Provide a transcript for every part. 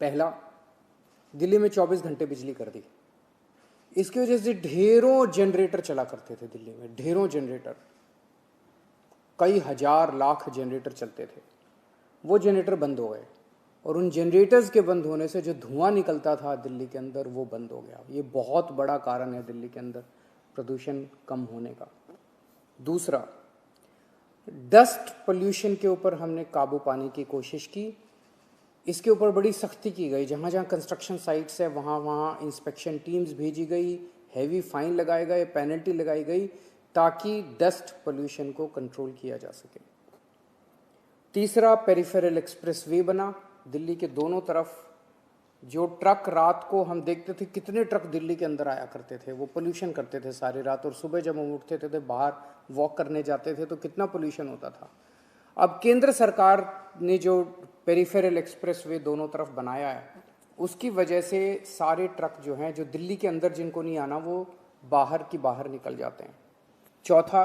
पहला, दिल्ली में 24 घंटे बिजली कर दी। इसकी वजह से ढेरों जनरेटर चला करते थे दिल्ली में, ढेरों जनरेटर, कई हजार लाख जनरेटर चलते थे। वो जनरेटर बंद हो गए और उन जनरेटर्स के बंद होने से जो धुआं निकलता था दिल्ली के अंदर वो बंद हो गया। ये बहुत बड़ा कारण है दिल्ली के अंदर प्रदूषण कम होने का। दूसरा, डस्ट पोल्यूशन के ऊपर हमने काबू पाने की कोशिश की। इसके ऊपर बड़ी सख्ती की गई। जहाँ जहाँ कंस्ट्रक्शन साइट्स है वहाँ वहाँ इंस्पेक्शन टीम्स भेजी गई, हैवी फाइन लगाए गए, पेनल्टी लगाई गई ताकि डस्ट पोल्यूशन को कंट्रोल किया जा सके। तीसरा, पेरिफेरल एक्सप्रेस वे बना। दिल्ली के दोनों तरफ जो ट्रक, रात को हम देखते थे कितने ट्रक दिल्ली के अंदर आया करते थे, वो पोल्यूशन करते थे सारी रात, और सुबह जब हम उठते थे तो बाहर वॉक करने जाते थे तो कितना पोल्यूशन होता था। अब केंद्र सरकार ने जो पेरिफेरल एक्सप्रेस वे दोनों तरफ बनाया है, उसकी वजह से सारे ट्रक जो हैं, जो दिल्ली के अंदर जिनको नहीं आना, वो बाहर की बाहर निकल जाते हैं। चौथा,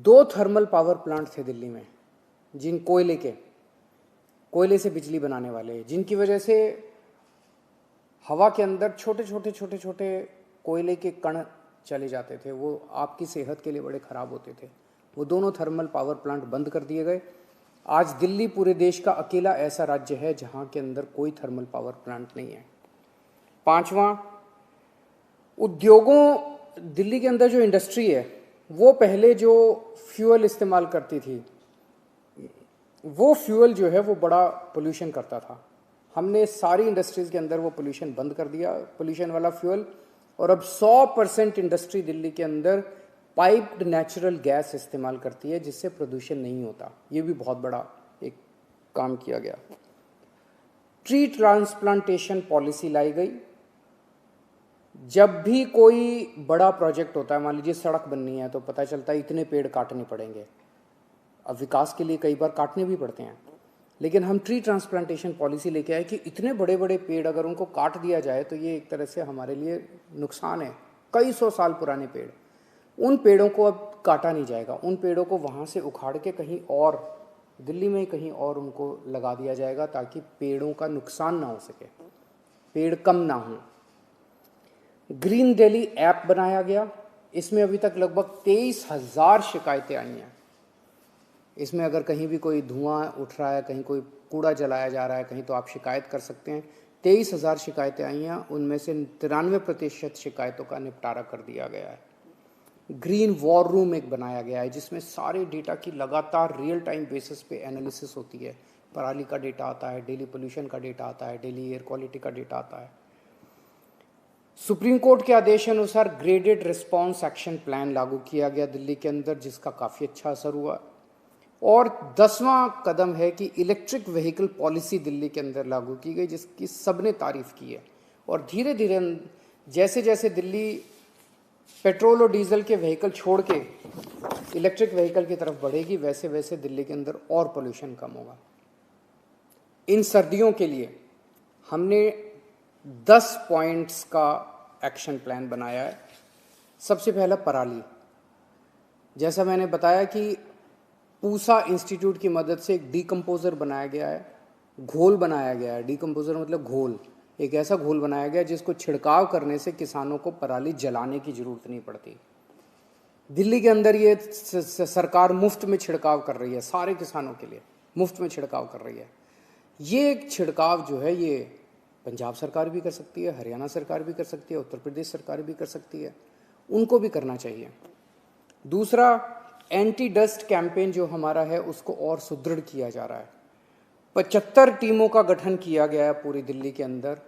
2 थर्मल पावर प्लांट थे दिल्ली में, जिन कोयले से बिजली बनाने वाले, जिनकी वजह से हवा के अंदर छोटे छोटे कोयले के कण चले जाते थे, वो आपकी सेहत के लिए बड़े ख़राब होते थे। वो दोनों थर्मल पावर प्लांट बंद कर दिए गए। आज दिल्ली पूरे देश का अकेला ऐसा राज्य है जहाँ के अंदर कोई थर्मल पावर प्लांट नहीं है। पांचवा, उद्योगों, दिल्ली के अंदर जो इंडस्ट्री है वो पहले जो फ्यूल इस्तेमाल करती थी, वो फ्यूल जो है वो बड़ा पोल्यूशन करता था। हमने सारी इंडस्ट्रीज़ के अंदर वो पोल्यूशन बंद कर दिया, पोल्यूशन वाला फ्यूल, और अब 100% इंडस्ट्री दिल्ली के अंदर पाइप्ड नेचुरल गैस इस्तेमाल करती है, जिससे प्रदूषण नहीं होता। ये भी बहुत बड़ा एक काम किया गया। ट्री ट्रांसप्लांटेशन पॉलिसी लाई गई। जब भी कोई बड़ा प्रोजेक्ट होता है, मान लीजिए सड़क बननी है, तो पता चलता है इतने पेड़ काटने पड़ेंगे। अब विकास के लिए कई बार काटने भी पड़ते हैं, लेकिन हम ट्री ट्रांसप्लांटेशन पॉलिसी लेके आए कि इतने बड़े बड़े पेड़ अगर उनको काट दिया जाए तो ये एक तरह से हमारे लिए नुकसान है। कई 100 साल पुराने पेड़, उन पेड़ों को अब काटा नहीं जाएगा। उन पेड़ों को वहाँ से उखाड़ के कहीं और, दिल्ली में कहीं और उनको लगा दिया जाएगा, ताकि पेड़ों का नुकसान ना हो सके, पेड़ कम ना हो। ग्रीन दिल्ली ऐप बनाया गया। इसमें अभी तक लगभग 23,000 शिकायतें आई हैं। इसमें अगर कहीं भी कोई धुआं उठ रहा है, कहीं कोई कूड़ा जलाया जा रहा है कहीं, तो आप शिकायत कर सकते हैं। 23,000 शिकायतें आई हैं, उनमें से 93% शिकायतों का निपटारा कर दिया गया है। ग्रीन वॉर रूम एक बनाया गया है, जिसमें सारे डेटा की लगातार रियल टाइम बेसिस पे एनालिसिस होती है। पराली का डेटा आता है, डेली पोल्यूशन का डेटा आता है, डेली एयर क्वालिटी का डेटा आता है। सुप्रीम कोर्ट के आदेश अनुसार ग्रेडेड रिस्पॉन्स एक्शन प्लान लागू किया गया दिल्ली के अंदर, जिसका काफ़ी अच्छा असर हुआ। और 10वां कदम है कि इलेक्ट्रिक व्हीकल पॉलिसी दिल्ली के अंदर लागू की गई, जिसकी सबने तारीफ की है। और धीरे धीरे जैसे जैसे दिल्ली पेट्रोल और डीजल के व्हीकल छोड़ के इलेक्ट्रिक व्हीकल की तरफ बढ़ेगी, वैसे वैसे दिल्ली के अंदर और पोल्यूशन कम होगा। इन सर्दियों के लिए हमने 10 पॉइंट्स का एक्शन प्लान बनाया है। सबसे पहला, पराली। जैसा मैंने बताया कि पूसा इंस्टीट्यूट की मदद से एक डीकम्पोजर बनाया गया है, घोल बनाया गया है। डीकम्पोजर मतलब घोल, एक ऐसा घोल बनाया गया जिसको छिड़काव करने से किसानों को पराली जलाने की ज़रूरत नहीं पड़ती। दिल्ली के अंदर ये सरकार मुफ्त में छिड़काव कर रही है, सारे किसानों के लिए मुफ्त में छिड़काव कर रही है। ये एक छिड़काव जो है ये पंजाब सरकार भी कर सकती है, हरियाणा सरकार भी कर सकती है, उत्तर प्रदेश सरकार भी कर सकती है, उनको भी करना चाहिए। दूसरा, एंटी डस्ट कैंपेन जो हमारा है उसको और सुदृढ़ किया जा रहा है। 75 टीमों का गठन किया गया है पूरी दिल्ली के अंदर।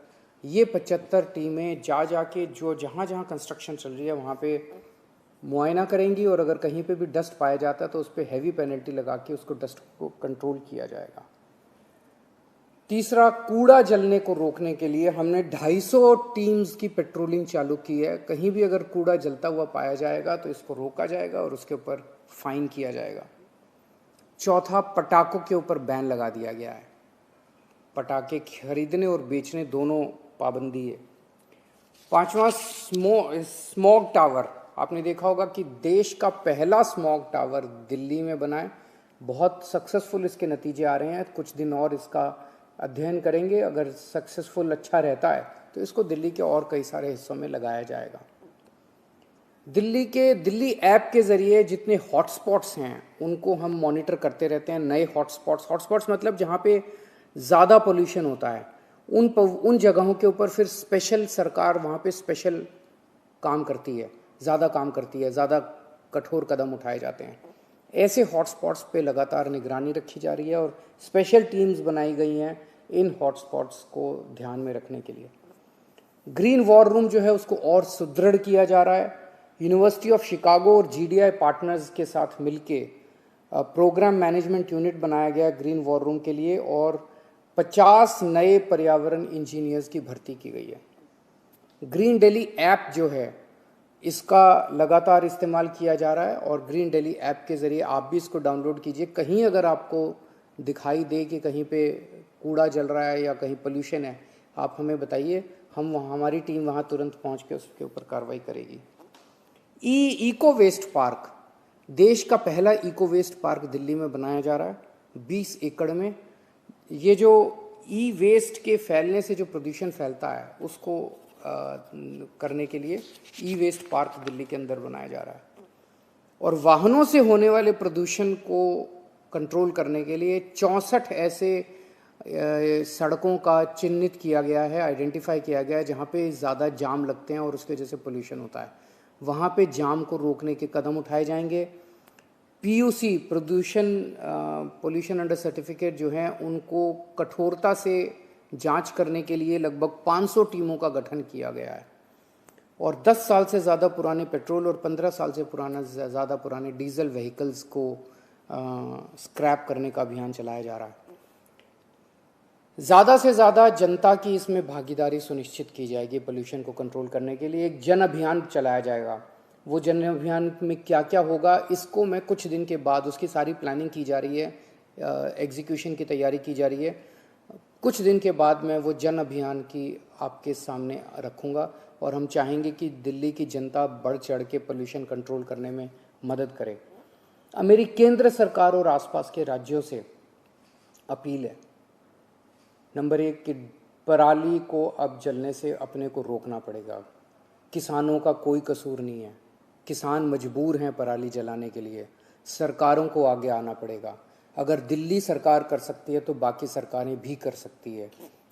ये 75 टीमें जाके जो जहाँ जहाँ कंस्ट्रक्शन चल रही है वहाँ पे मुआयना करेंगी, और अगर कहीं पे भी डस्ट पाया जाता है तो उस पर हैवी पेनल्टी लगा के उसको डस्ट को कंट्रोल किया जाएगा। तीसरा, कूड़ा जलने को रोकने के लिए हमने 250 टीम्स की पेट्रोलिंग चालू की है। कहीं भी अगर कूड़ा जलता हुआ पाया जाएगा तो इसको रोका जाएगा और उसके ऊपर फाइन किया जाएगा। चौथा, पटाखों के ऊपर बैन लगा दिया गया है। पटाखे खरीदने और बेचने दोनों पाबंदी है। पांचवा, स्मॉग टावर। आपने देखा होगा कि देश का पहला स्मॉग टावर दिल्ली में बना है। बहुत सक्सेसफुल इसके नतीजे आ रहे हैं। कुछ दिन और इसका अध्ययन करेंगे, अगर सक्सेसफुल अच्छा रहता है तो इसको दिल्ली के और कई सारे हिस्सों में लगाया जाएगा। दिल्ली ऐप के ज़रिए जितने हॉटस्पॉट्स हैं उनको हम मॉनिटर करते रहते हैं। नए हॉटस्पॉट्स मतलब जहाँ पे ज़्यादा पोल्यूशन होता है, उन जगहों के ऊपर फिर स्पेशल सरकार वहाँ पे स्पेशल काम करती है, ज़्यादा काम करती है, ज़्यादा कठोर कदम उठाए जाते हैं। ऐसे हॉटस्पॉट्स पे लगातार निगरानी रखी जा रही है और स्पेशल टीम्स बनाई गई हैं इन हॉटस्पॉट्स को ध्यान में रखने के लिए। ग्रीन वॉर रूम जो है उसको और सुदृढ़ किया जा रहा है। यूनिवर्सिटी ऑफ शिकागो और GDI पार्टनर्स के साथ मिलके प्रोग्राम मैनेजमेंट यूनिट बनाया गया ग्रीन वॉर रूम के लिए और 50 नए पर्यावरण इंजीनियर्स की भर्ती की गई है। ग्रीन दिल्ली ऐप जो है इसका लगातार इस्तेमाल किया जा रहा है और ग्रीन दिल्ली ऐप के ज़रिए आप भी इसको डाउनलोड कीजिए। कहीं अगर आपको दिखाई दे कि कहीं पे कूड़ा जल रहा है या कहीं पोल्यूशन है, आप हमें बताइए, हमारी टीम वहाँ तुरंत पहुँच के उसके ऊपर कार्रवाई करेगी। इको वेस्ट पार्क, देश का पहला इको वेस्ट पार्क दिल्ली में बनाया जा रहा है 20 एकड़ में। ये जो वेस्ट के फैलने से जो प्रदूषण फैलता है उसको करने के लिए वेस्ट पार्क दिल्ली के अंदर बनाया जा रहा है और वाहनों से होने वाले प्रदूषण को कंट्रोल करने के लिए 64 ऐसे सड़कों का चिन्हित किया गया है, आइडेंटिफाई किया गया है जहाँ पे ज़्यादा जाम लगते हैं और उसकी वजह से पोल्यूशन होता है। वहाँ पे जाम को रोकने के कदम उठाए जाएंगे। PUC पोल्यूशन अंडर सर्टिफिकेट जो हैं उनको कठोरता से जांच करने के लिए लगभग 500 टीमों का गठन किया गया है और 10 साल से ज़्यादा पुराने पेट्रोल और 15 साल से ज़्यादा पुराने डीजल व्हीकल्स को स्क्रैप करने का अभियान चलाया जा रहा है। ज़्यादा से ज़्यादा जनता की इसमें भागीदारी सुनिश्चित की जाएगी। पोल्यूशन को कंट्रोल करने के लिए एक जन अभियान चलाया जाएगा। वो जन अभियान में क्या क्या होगा इसको मैं कुछ दिन के बाद, उसकी सारी प्लानिंग की जा रही है, एग्जीक्यूशन की तैयारी की जा रही है। कुछ दिन के बाद मैं वो जन अभियान की आपके सामने रखूँगा और हम चाहेंगे कि दिल्ली की जनता बढ़ चढ़ के पोल्यूशन कंट्रोल करने में मदद करे। मेरी केंद्र सरकार और आसपास के राज्यों से अपील है, नंबर 1 कि पराली को अब जलने से अपने को रोकना पड़ेगा। किसानों का कोई कसूर नहीं है, किसान मजबूर हैं पराली जलाने के लिए, सरकारों को आगे आना पड़ेगा। अगर दिल्ली सरकार कर सकती है तो बाकी सरकारें भी कर सकती है।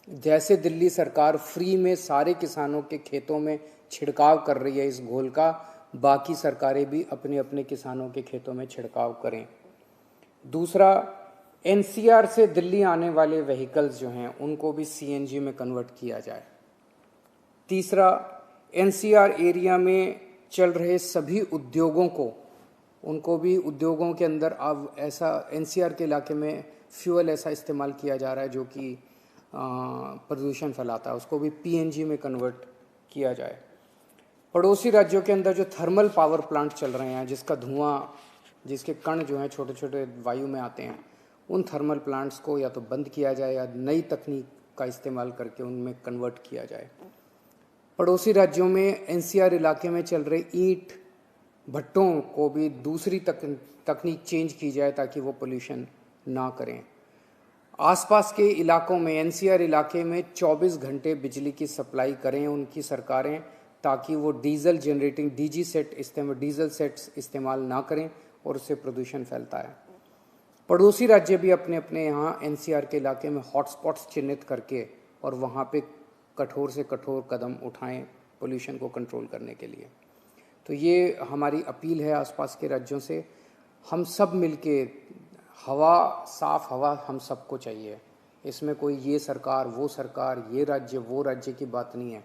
जैसे दिल्ली सरकार फ्री में सारे किसानों के खेतों में छिड़काव कर रही है इस घोल का, बाकी सरकारें भी अपने अपने किसानों के खेतों में छिड़काव करें। दूसरा, NCR से दिल्ली आने वाले व्हीकल्स जो हैं उनको भी CNG में कन्वर्ट किया जाए। तीसरा, NCR एरिया में चल रहे सभी उद्योगों को, उनको भी उद्योगों के अंदर अब ऐसा NCR के इलाके में फ्यूल ऐसा इस्तेमाल किया जा रहा है जो कि प्रदूषण फैलाता है, उसको भी PNG में कन्वर्ट किया जाए। पड़ोसी राज्यों के अंदर जो थर्मल पावर प्लांट चल रहे हैं जिसका धुआं, जिसके कण जो हैं छोटे छोटे वायु में आते हैं, उन थर्मल प्लांट्स को या तो बंद किया जाए या नई तकनीक का इस्तेमाल करके उनमें कन्वर्ट किया जाए। पड़ोसी राज्यों में NCR इलाके में चल रहे ईंट भट्टों को भी दूसरी तकनीक चेंज की जाए ताकि वो पोल्यूशन ना करें। आसपास के इलाकों में NCR इलाके में 24 घंटे बिजली की सप्लाई करें उनकी सरकारें, ताकि वो डीजल सेट्स इस्तेमाल ना करें और उससे प्रदूषण फैलता है। पड़ोसी राज्य भी अपने अपने यहाँ NCR के इलाके में हॉटस्पॉट्स चिन्हित करके और वहाँ पे कठोर से कठोर कदम उठाएं पोल्यूशन को कंट्रोल करने के लिए। तो ये हमारी अपील है आसपास के राज्यों से। हम सब मिलके साफ हवा हम सबको चाहिए। इसमें कोई ये सरकार, वो सरकार, ये राज्य, वो राज्य की बात नहीं है।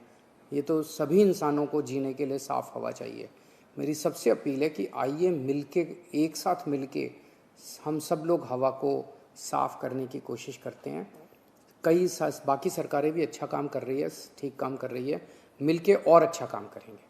ये तो सभी इंसानों को जीने के लिए साफ हवा चाहिए। मेरी सबसे अपील है कि आइए मिलके, एक साथ मिलके हम सब लोग हवा को साफ करने की कोशिश करते हैं। बाकी सरकारें भी अच्छा काम कर रही है, ठीक काम कर रही है, मिलके और अच्छा काम करेंगे।